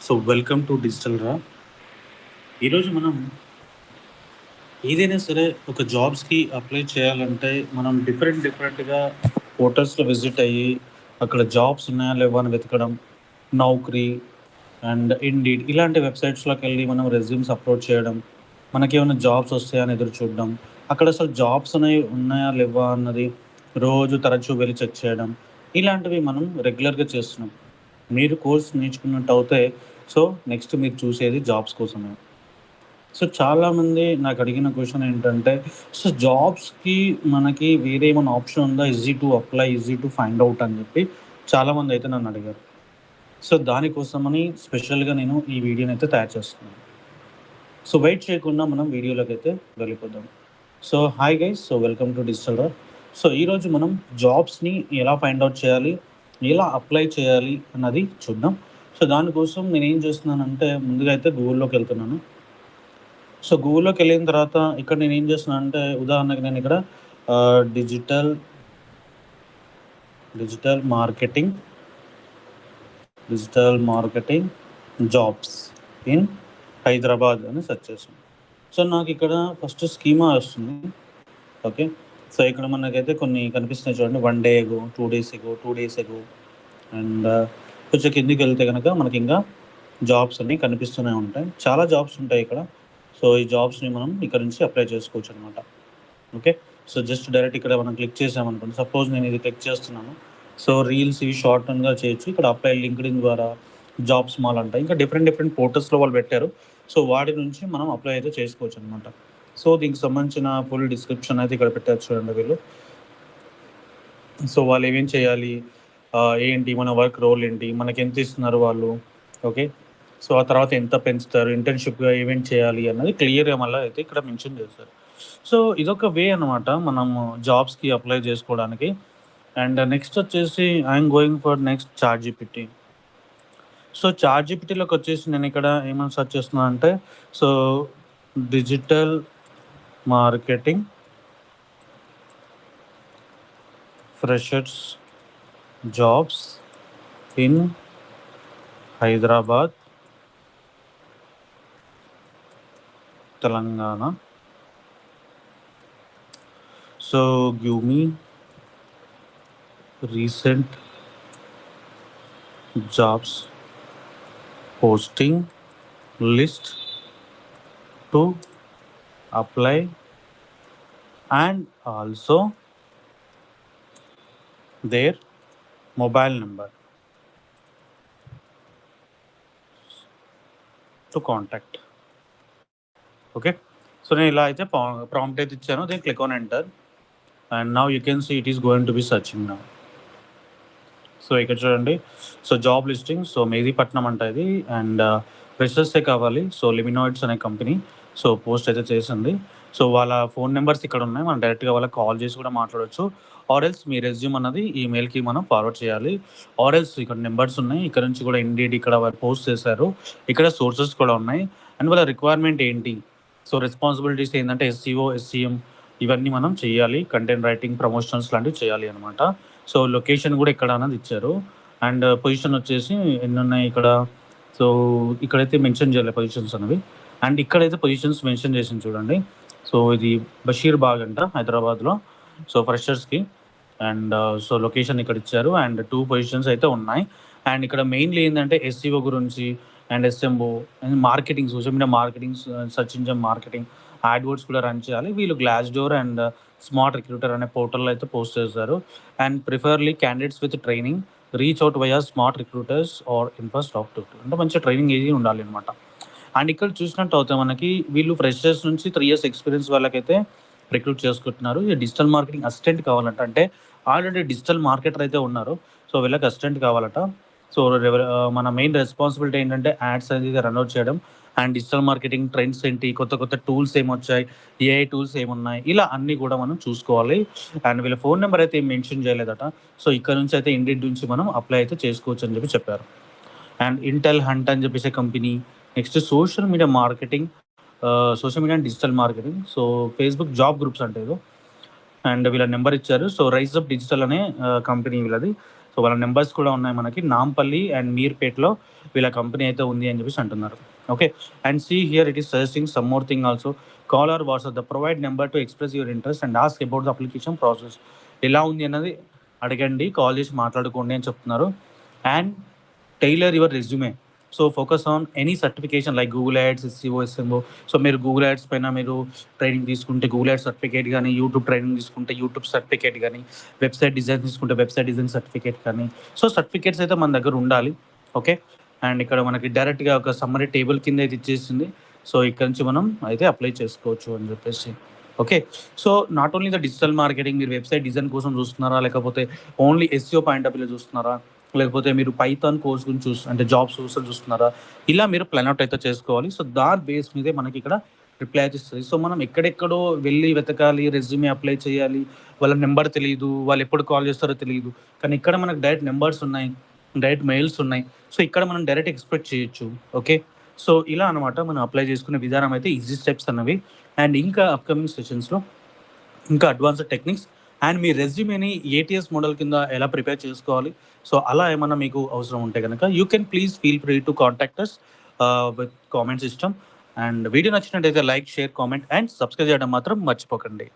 So welcome to digital రా. ఈరోజు మనం ఏదైనా సరే ఒక జాబ్స్కి అప్లై చేయాలంటే మనం డిఫరెంట్గా పోర్టల్స్లో విజిట్ అయ్యి అక్కడ జాబ్స్ ఉన్నాయా లేవా అని వెతకడం, నౌకరీ అండ్ ఇండీడ్ ఇలాంటి వెబ్సైట్స్లోకి వెళ్ళి మనం రెజ్యూమ్స్ అప్లోడ్ చేయడం, మనకేమైనా జాబ్స్ వస్తాయా అని ఎదురు చూడడం, అక్కడ అసలు జాబ్స్ అనేవి ఉన్నాయా లేవా అన్నది రోజు తరచూ వెళ్ళి చెక్ చేయడం, ఇలాంటివి మనం రెగ్యులర్గా చేస్తున్నాం. మీరు కోర్స్ నేర్చుకున్నట్టు అవుతే సో నెక్స్ట్ మీరు చూసేది జాబ్స్ కోసమే. సో చాలామంది నాకు అడిగిన క్వశ్చన్ ఏంటంటే, సో జాబ్స్‌కి మనకి వేరే ఏమైనా ఆప్షన్ ఉందా? Easy to apply, easy to find out అని చెప్పి చాలామందయితే నన్ను అడిగారు. సో దానికోసమని స్పెషల్‌గా నేను ఈ వీడియోనైతే తయారు చేస్తున్నాను. సో వెయిట్ చేయకుండా మనం వీడియోలోకైతే వెళ్ళిపోదాం. So hi guys. So welcome to digital రా. సో ఈరోజు మనం జాబ్స్‌ని ఎలా ఫైండ్ ఔట్ చేయాలి, ఎలా అప్లై చేయాలి అన్నది చూద్దాం. సో దానికోసం నేనేం చేస్తున్నానంటే ముందుగా అయితే గూగుల్‌లోకెళ్తున్నాను. సో గూగుల్‌లోకెళ్ళిన తర్వాత ఇక్కడ నేనేం చేస్తున్నానంటే ఉదాహరణకి నేను ఇక్కడ digital digital marketing jobs in Hyderabad అని సెర్చ్ చేశాను. సో నాకు ఇక్కడ ఫస్ట్ స్కీమా వస్తుంది. ఓకే. సో ఇక్కడ మనకైతే కొన్ని కనిపిస్తున్నాయి చూడండి. 1 day ago, 2 days ago, 2 days ago and కొంచెం కిందికి వెళ్తే కనుక మనకి ఇంకా జాబ్స్ అన్నీ కనిపిస్తూనే ఉంటాయి. చాలా జాబ్స్ ఉంటాయి ఇక్కడ. సో ఈ జాబ్స్‌ని మనం ఇక్కడ నుంచి అప్లై చేసుకోవచ్చు అనమాట. ఓకే. సో జస్ట్ డైరెక్ట్ ఇక్కడ మనం క్లిక్ చేసామనుకోండి. సపోజ్ నేను ఇది క్లిక్ చేస్తున్నాను. సో రీల్స్ ఇవి షార్ట్ టర్మ్‌గా చేయొచ్చు. ఇక్కడ అప్లై లింక్డ్ఇన్ ద్వారా జాబ్స్ మాల్ అంట. ఇంకా డిఫరెంట్ పోర్టల్స్‌లో వాళ్ళు పెట్టారు. సో వాటి నుంచి మనం అప్లై అయితే చేసుకోవచ్చు అనమాట. సో దీనికి సంబంధించిన ఫుల్ డిస్క్రిప్షన్ అయితే ఇక్కడ పెట్టారు చూడండి వీళ్ళు. సో వాళ్ళు ఏమేం చేయాలి, ఏంటి మన వర్క్ రోల్ ఏంటి, మనకి ఎంత ఇస్తున్నారు వాళ్ళు, ఓకే. సో ఆ తర్వాత ఎంత పెంచుతారు, ఇంటర్న్‌షిప్‌గా ఏమేం చేయాలి అన్నది క్లియర్‌గా మళ్ళీ అయితే ఇక్కడ మెన్షన్ చేశారు. సో ఇదొక వే అనమాట మనము జాబ్స్‌కి అప్లై చేసుకోవడానికి. అండ్ నెక్స్ట్ వచ్చేసి I'm going for next ChatGPT. So చాట్‌జీపీటీలోకి వచ్చేసి నేను ఇక్కడ ఏమని సెర్చ్ చేస్తున్నాను అంటే so digital marketing freshers jobs in Hyderabad, Telangana. So give me recent jobs posting list to apply and also their mobile number to contact. Okay. So నేను ఇలా అయితే ప్రాంప్ట్ అయితే ఇచ్చాను. Then click on enter and now you can see it is going to be searching now. So ఇక్కడ చూడండి. So job listing. So Mehdipatnam అంట ఇది and ఫ్రెషర్సే కావాలి. సో లిమినాయిడ్స్ అనే కంపెనీ సో పోస్ట్ అయితే చేసింది. సో వాళ్ళ ఫోన్ నెంబర్స్ ఇక్కడ ఉన్నాయి. మనం డైరెక్ట్‌గా వాళ్ళకి కాల్ చేసి కూడా మాట్లాడొచ్చు. ఆర్ ఎల్స్ మీ రెజ్యూమ్ అన్నది ఈ మెయిల్‌కి మనం ఫార్వర్డ్ చేయాలి. ఆర్ ఎల్స్ ఇక్కడ నెంబర్స్ ఉన్నాయి. ఇక్కడ నుంచి కూడా ఇండీడ్ ఇక్కడ వాళ్ళు పోస్ట్ చేశారు. ఇక్కడ సోర్సెస్ కూడా ఉన్నాయి. అండ్ వాళ్ళ రిక్వైర్మెంట్ ఏంటి, సో రెస్పాన్సిబిలిటీస్ ఏంటంటే ఎస్‌సీఓ, ఎస్‌సీఎం ఇవన్నీ మనం చేయాలి. కంటెంట్ రైటింగ్, ప్రమోషన్స్ లాంటివి చేయాలి అనమాట. సో లొకేషన్ కూడా ఇక్కడ అన్నది ఇచ్చారు. అండ్ పొజిషన్ వచ్చేసి ఎన్ని ఉన్నాయి ఇక్కడ. సో ఇక్కడైతే మెన్షన్ చేయాలి పొజిషన్స్ అనేవి. అండ్ ఇక్కడైతే పొజిషన్స్ మెన్షన్ చేసింది చూడండి. సో ఇది బషీర్బాగ్ అంట హైదరాబాద్‌లో. సో ఫ్రెషర్స్‌కి అండ్ సో లొకేషన్ ఇక్కడ ఇచ్చారు. అండ్ 2 పొజిషన్స్ అయితే ఉన్నాయి. అండ్ ఇక్కడ మెయిన్‌లీ ఏంటంటే ఎస్‌సీఓ గురించి and SMO and marketing, social media marketing, search engine marketing, AdWords కూడా రన్ చేయాలి. వీళ్ళు Glassdoor and Smart Recruiter అనే పోర్టల్లో అయితే పోస్ట్ చేశారు. And preferably candidates with training reach out via Smart Recruiters or infrastructure అంటే మంచి ట్రైనింగ్ ఏది ఉండాలి అనమాట. అండ్ ఇక్కడ చూసినట్టు అయితే మనకి వీళ్ళు ఫ్రెషర్స్ నుంచి 3 ఇయర్స్ ఎక్స్పీరియన్స్ వాళ్ళకైతే రిక్రూట్ చేసుకుంటున్నారు. ఈ డిజిటల్ మార్కెటింగ్ అసిస్టెంట్ కావాలంట. అంటే ఆల్రెడీ డిజిటల్ మార్కెటర్ అయితే ఉన్నారు. సో వీళ్ళకి అసిస్టెంట్ కావాలట. సో మన మెయిన్ రెస్పాన్సిబిలిటీ ఏంటంటే యాడ్స్ అనేది రన్అట్ చేయడం అండ్ డిజిటల్ మార్కెటింగ్ ట్రెండ్స్ ఏంటి, కొత్త టూల్స్ ఏమొచ్చాయి, ఏఐ టూల్స్ ఏమున్నాయి, ఇలా అన్నీ కూడా మనం చూసుకోవాలి. అండ్ వీళ్ళ ఫోన్ నెంబర్ అయితే ఏం మెన్షన్ చేయలేదట. సో ఇక్కడ నుంచి అయితే ఇండిడ్ నుంచి మనం అప్లై అయితే చేసుకోవచ్చు అని చెప్పి చెప్పారు. అండ్ ఇంటెల్ హంట్ అని చెప్పేసి company. Next social media marketing, social media and digital marketing. So Facebook job groups అంటే ఏదో. అండ్ వీళ్ళ నెంబర్ ఇచ్చారు. సో రైజ్ అప్ డిజిటల్ అనే కంపెనీ వీళ్ళది. సో సో వాళ్ళ నెంబర్స్ కూడా ఉన్నాయి మనకి. నాంపల్లి అండ్ మీర్పేట్లో వీళ్ళ కంపెనీ అయితే ఉంది అని చెప్పేసి అంటున్నారు. Okay. And see here it is suggesting some more thing also. Call or WhatsApp the provide number to express your interest and ask about the application process. ఎలా ఉంది అన్నది అడగండి, కాల్ చేసి మాట్లాడుకోండి అని చెప్తున్నారు. And tailor your resume. So focus on any certification like Google ads, SEO, SMO. So మీరు గూగుల్ యాడ్స్ పైన మీరు ట్రైనింగ్ తీసుకుంటే గూగుల్ యాడ్స్ సర్టిఫికేట్ కానీ, యూట్యూబ్ ట్రైనింగ్ తీసుకుంటే యూట్యూబ్ సర్టిఫికేట్ కానీ, వెబ్సైట్ డిజైన్ తీసుకుంటే వెబ్సైట్ డిజైన్ సర్టిఫికేట్ కానీ. సో సర్టిఫికేట్స్ అయితే మన దగ్గర ఉండాలి. ఓకే. అండ్ ఇక్కడ మనకి డైరెక్ట్గా ఒక సమ్మరీ టేబుల్ కింద అయితే ఇచ్చేసింది. సో ఇక్కడ నుంచి మనం అయితే అప్లై చేసుకోవచ్చు అని చెప్పేసి. Okay. So not only the digital marketing, మీరు వెబ్సైట్ డిజైన్ కోసం చూస్తున్నారా, లేకపోతే ఓన్లీ ఎస్ఈఓ పాయింట్ ఆఫ్ వ్యూలో చూస్తున్నారా, లేకపోతే మీరు పైథాన్ కోర్స్ గురించి అంటే జాబ్స్ కోసం చూస్తున్నారా, ఇలా మీరు ప్లాన్ అవుట్ అయితే చేసుకోవాలి. సో దాని బేస్ మీదే మనకి ఇక్కడ రిప్లై అయితే ఇస్తుంది. సో మనం ఎక్కడెక్కడో వెళ్ళి వెతకాలి, రెజ్యూమే అప్లై చేయాలి, వాళ్ళ నెంబర్ తెలియదు, వాళ్ళు ఎప్పుడు కాల్ చేస్తారో తెలియదు. కానీ ఇక్కడ మనకు డైరెక్ట్ నెంబర్స్ ఉన్నాయి, డైరెక్ట్ మెయిల్స్ ఉన్నాయి. సో ఇక్కడ మనం డైరెక్ట్ ఎక్స్పెక్ట్ చేయొచ్చు. ఓకే. సో ఇలా అనమాట మనం అప్లై చేసుకునే విధానం అయితే ఈజీ స్టెప్స్ అన్నవి. అండ్ ఇంకా అప్కమింగ్ సెషన్స్లో ఇంకా అడ్వాన్స్డ్ టెక్నిక్స్ అండ్ మీ రెజ్యూమేని ఏటీఎస్ మోడల్ కింద ఎలా ప్రిపేర్ చేసుకోవాలి, సో అలా ఏమన్నా మీకు అవసరం ఉంటే కనుక you can please feel free to contact us with comment system. And video నచ్చినట్టయితే like, share, comment and subscribe చేయడం మాత్రం మర్చిపోకండి.